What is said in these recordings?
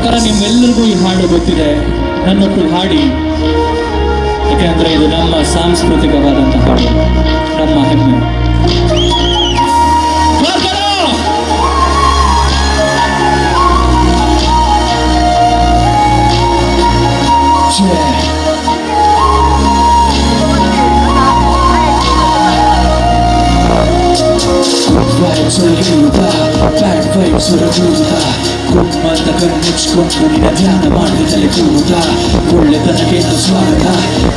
ಪ್ರಕಾರ ನಿಮ್ಮೆಲ್ಲರಿಗೂ ಈ ಹಾಡು ಗೊತ್ತಿದೆ. ನನ್ನೊಟ್ಟು ಹಾಡಿ, ಯಾಕೆಂದ್ರೆ ಇದು ನಮ್ಮ ಸಾಂಸ್ಕೃತಿಕವಾದಂತಹ ಹಾಡು, ನಮ್ಮ ಹೆಮ್ಮೆ. Bad vibes ಹೊರಗೂಡುತ್ತಾ ಕುಮ್ಮಂತ ಕಣ್ಣುಚ್ಕೊಂಡು ನಿನ್ನ ಧ್ಯಾನ ಮಾಡಿ ತಲೆ ಕೂಡುತ್ತಾ ಒಳ್ಳೆತನಕ್ಕೆಂದು ಸ್ವಾಗತ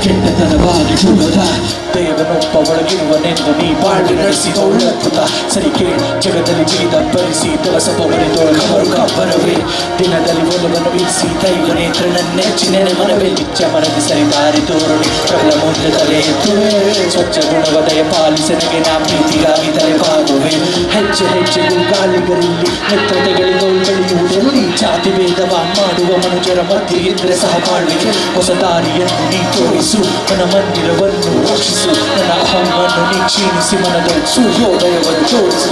ಕೆಟ್ಟತನವಾಗಿ ಕೂಡುತ್ತಾ ದೇವನೊಬ್ಬ ಒಳಗಿರುವನೆಂದು ನೀ ಬಾಳ್ವೆ ನಡೆಸಿ ಒಳ್ಳಕ್ಕುತ್ತ ಸರಿ ಕೇಳಿ ಜಗದಲ್ಲಿ ಬೀದ ಬರಿಸಿ ದೊರಸಬವರೆದೊಳಗವರು ಕಬ್ಬರವೇ ದಿನದಲ್ಲಿ ಒಲವನ್ನು ಇರಿಸಿ ದೈವ ನೇತ್ರ ನನ್ನೆಚ್ಚಿನೆನೆ ಮನವೇ ನಿಚ್ಚ ಮನದಿ ಸರಿ ದಾರಿ ತೋರಣಿ ಪ್ರಬಲ ಮುಂದೆ ತಲೆ ಎತ್ತುವೆ ಸ್ವಚ್ಛ ಗುಣವದಯ ಪಾಲಿಸನಿಗೆ ನಾ ಪ್ರೀತಿಗಾಗಿ ತಲೆ ಬಾಗುವೆ ಹೆಜ್ಜೆ ಹೆಜ್ಜೆಗೂ ಗಾಳಿಗರಲ್ಲಿ ನೆತ್ರತೆಗಳಿಗೊಳ್ಳೆಯುವುದೆಲ್ಲಿ ಜಾತಿ ಭೇದವ ಮಾಡುವ ಮನುಜರ ಮಧ್ಯೆ ಇದ್ರೆ ಸಹ ಬಾಳ್ವಿಗೆ ಹೊಸ ದಾರಿಯನ್ನು ನೀ ತೋರಿಸು ನನ್ನ ಮಂದಿರವನ್ನು ರಕ್ಷಿಸು ನನ್ನ ಅಹಮ್ಮನ್ನು ನೀ ಕ್ಷೀಣಿಸಿ ಮನದಲ್ಲಿ ಸೂರ್ಯೋದಯವನ್ನು ತೋರಿಸು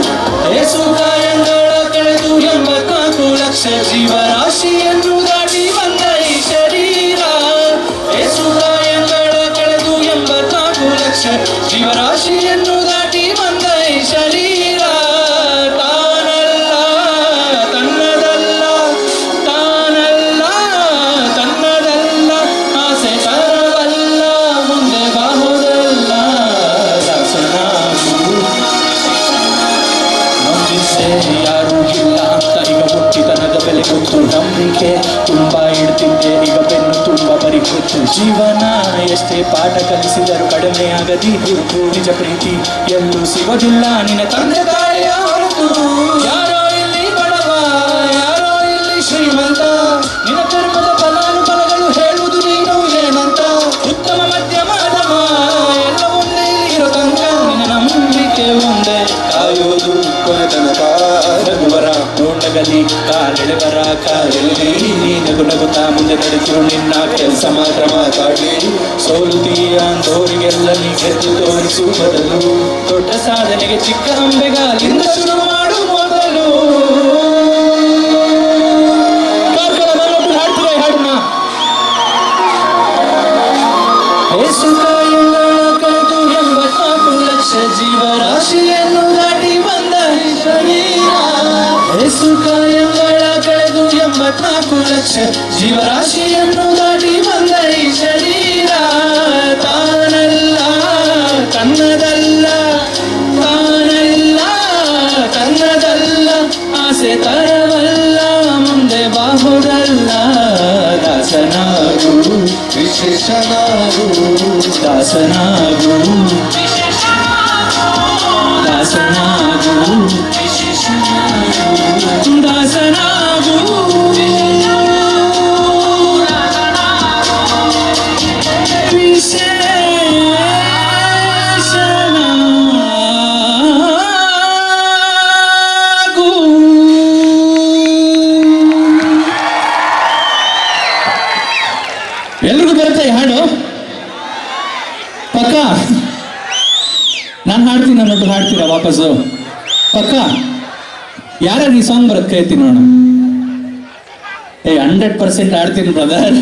ಏಸುಗಾಯಗಳ ಕಳೆದು 84 ಲಕ್ಷ ಜೀವರಾಶಿಯನ್ನು ದಾಟಿ ಬಂದ ಈ ಶರೀರ ಏಸುಗಾಯಗಳ ಕಳೆದು 84 ಲಕ್ಷ ಜೀವರಾಶಿಯನ್ನು ದಾಟಿ ಬಂದ ಈ ಶರೀರ ಯಾರೂ ಇಲ್ಲ ಅಂತ ಈಗ ಹುಟ್ಟಿತನದ ಬೆಲೆ ಗೊತ್ತು ನಂಬಿಕೆ ತುಂಬಾ ಇಡ್ತಿದ್ದೆ ಈಗ ಬೆನ್ನು ತುಂಬ ಬರಿ ಗೊತ್ತು ಜೀವನ ಎಷ್ಟೇ ಪಾಠ ಕಲಿಸಿದರೂ ಕಡಿಮೆ ಆಗದಿ ಹುಡುಕು ನಿಜ ಪ್ರೀತಿ ಎಲ್ಲೂ ಸಿಗೋದಿಲ್ಲ ನಿನ್ನ ತಂದೆ ತಾಯಿಯ ಹೊರತು ಯಾರೋ ಇಲ್ಲಿ ಬಡವ ಯಾರೋ ಇಲ್ಲಿ ಶ್ರೀಮಂತ ನಿನ್ನ ಕರ್ಮದ ಫಲಾನುಫಲಗಳು ಹೇಳುವುದು ನೀನು ಏನಂತ ಉತ್ತಮ ಮಧ್ಯಮ ಎಲ್ಲ ಒಂದೇ ಇರೋ ತನಕ ನಿನ್ನ ನಂಬಿಕೆ ಒಂದೇ ಕಾಯೋದು ಕೊನೆತನಕ ರಘುವರ ನೋಟಗಲಿ ಕಾಲೆಳೆವರ ಕಾಲೆಳೆ ನೀನು ನಗುತ್ತಾ ಮುಂದೆ ನಡೆಸಿರು ನಿನ್ನ ಕೆಲಸ ಮಾತ್ರ ಮಾತಾಡಿ ಸೋಲುತ್ತೀಯ ಅಂತೋರಿಗೆಲ್ಲ ನೀ ಗೆದ್ದು ತೋರಿಸು ಬದಲು ದೊಡ್ಡ ಸಾಧನೆಗೆ ಚಿಕ್ಕ ಅಂಬೆಗಾಲಿಂದ ಶುರು ಮಾಡು ಮೊದಲು ಹಾಡ್ತೀರ ಹಾಡನ್ನ ಏಸುಗಾಯಗಳ ಕಳೆದು 84 ಲಕ್ಷ ಜೀವರಾಶಿಯನ್ನು ದಾಟಿ ಬಂದ ಶರೀರ ಏಸುಗಾಯಗಳ ಕಳೆದು 84 ಲಕ್ಷ ಜೀವರಾಶಿಯನ್ನು ದಾಟಿ ಬಂದ ಈ ಶರೀರ ತಾನಲ್ಲ ತನ್ನದಲ್ಲ ತಾನಲ್ಲ ತನ್ನದಲ್ಲ ಆಸೆ ತರವಲ್ಲ ಮುಂದೆ ಬಾಹುದಲ್ಲ ದಾಸನಾಗು ವಿಶೇಷನಾಗು ದಾಸನಾಗು ದಾಸನಾಗು ದಾಸನಾಗು ಎಲ್ರಿಗೂ ಬರುತ್ತೆ ಈ ಹಾಡು ಪಕ್ಕ ನಾನು ಹಾಡ್ತೀನಿ ನನ್ನೊಟ್ಟು ಹಾಡ್ತೀರಾ ವಾಪಸ್ಸು ಪಕ್ಕ ಯಾರ್ಯಾರು ಈ ಸಾಂಗ್ ಬರುತ್ತೆ ಕೇಳ್ತೀನಿ ನೋಡ 100% ಹಾಡ್ತೀನಿ ಬ್ರದರ್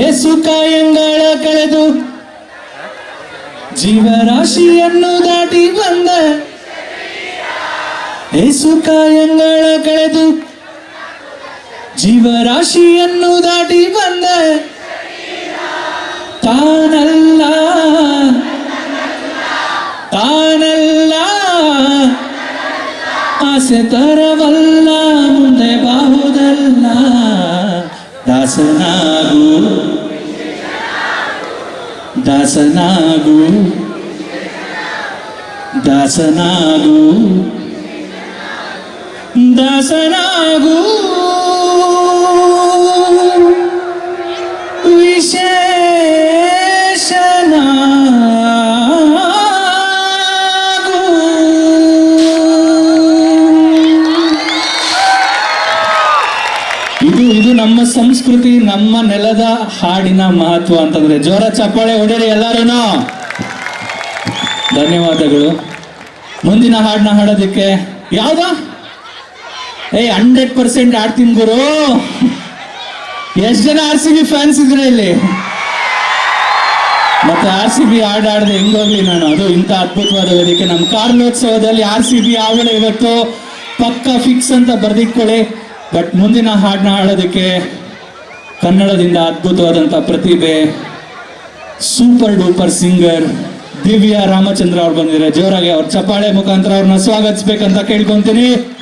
ಏಸುಕಾಯಂಗಳ ಕಳೆದು ಜೀವರಾಶಿಯನ್ನು ದಾಟಿ ಬಂದ ಏಸುಕಾಯಂಗಳ ಕಳೆದು ಜೀವರಾಶಿಯನ್ನು ದಾಟಿ ಬಂದ ತಾನಲ್ಲ ತಾನಲ್ಲ ಆಸೆ ತರವಲ್ಲ ಮುಂದೆ ಬಾಹುದಲ್ಲ ದಾಸನಾಗು ದಾಸನಾಗು ದಾಸನಾಗು ದಾಸನಾಗು ಇದು ನಮ್ಮ ಸಂಸ್ಕೃತಿ, ನಮ್ಮ ನೆಲದ ಹಾಡಿನ ಮಹತ್ವ ಅಂತಂದ್ರೆ ಜೋರ ಚಪ್ಪಾಳೆ ಹೊಡೆರಿ ಎಲ್ಲರೂ. ಧನ್ಯವಾದಗಳು. ಮುಂದಿನ ಹಾಡನ್ನ ಹಾಡೋದಕ್ಕೆ ಯಾವ್ದ 100% ಆಡ್ತೀನಿ ಗುರು. ಎಷ್ಟು ಜನ RCB ಫ್ಯಾನ್ಸ್ ಇದ್ರೆ ಇಲ್ಲಿ? ಮತ್ತೆ RCB ಆಡದೆ ಹೆಂಗೋಗ್ಲಿ ನಾನು, ಅದು ಇಂಥ ಅದ್ಭುತವಾದ ವೇದಿಕೆ. ನಮ್ಮ ಕಾರ್ಲೋತ್ಸವದಲ್ಲಿ RCB ಆವಳ ಇವತ್ತು ಪಕ್ಕ ಫಿಕ್ಸ್ ಅಂತ ಬರ್ದಿಟ್ಕೊಳ್ಳಿ. ಬಟ್ ಮುಂದಿನ ಹಾಡನ್ನ ಹಾಡೋದಕ್ಕೆ ಕನ್ನಡದಿಂದ ಅದ್ಭುತವಾದಂಥ ಪ್ರತಿಭೆ, super duper singer Divya Ramachandra ಅವ್ರು ಬಂದಿದ್ದಾರೆ. ಜೋರಾಗಿ ಅವ್ರ ಚಪ್ಪಾಳೆ ಮುಖಾಂತರ ಅವ್ರನ್ನ ಸ್ವಾಗತಿಸ್ಬೇಕಂತ ಕೇಳ್ಕೊಂತೀನಿ.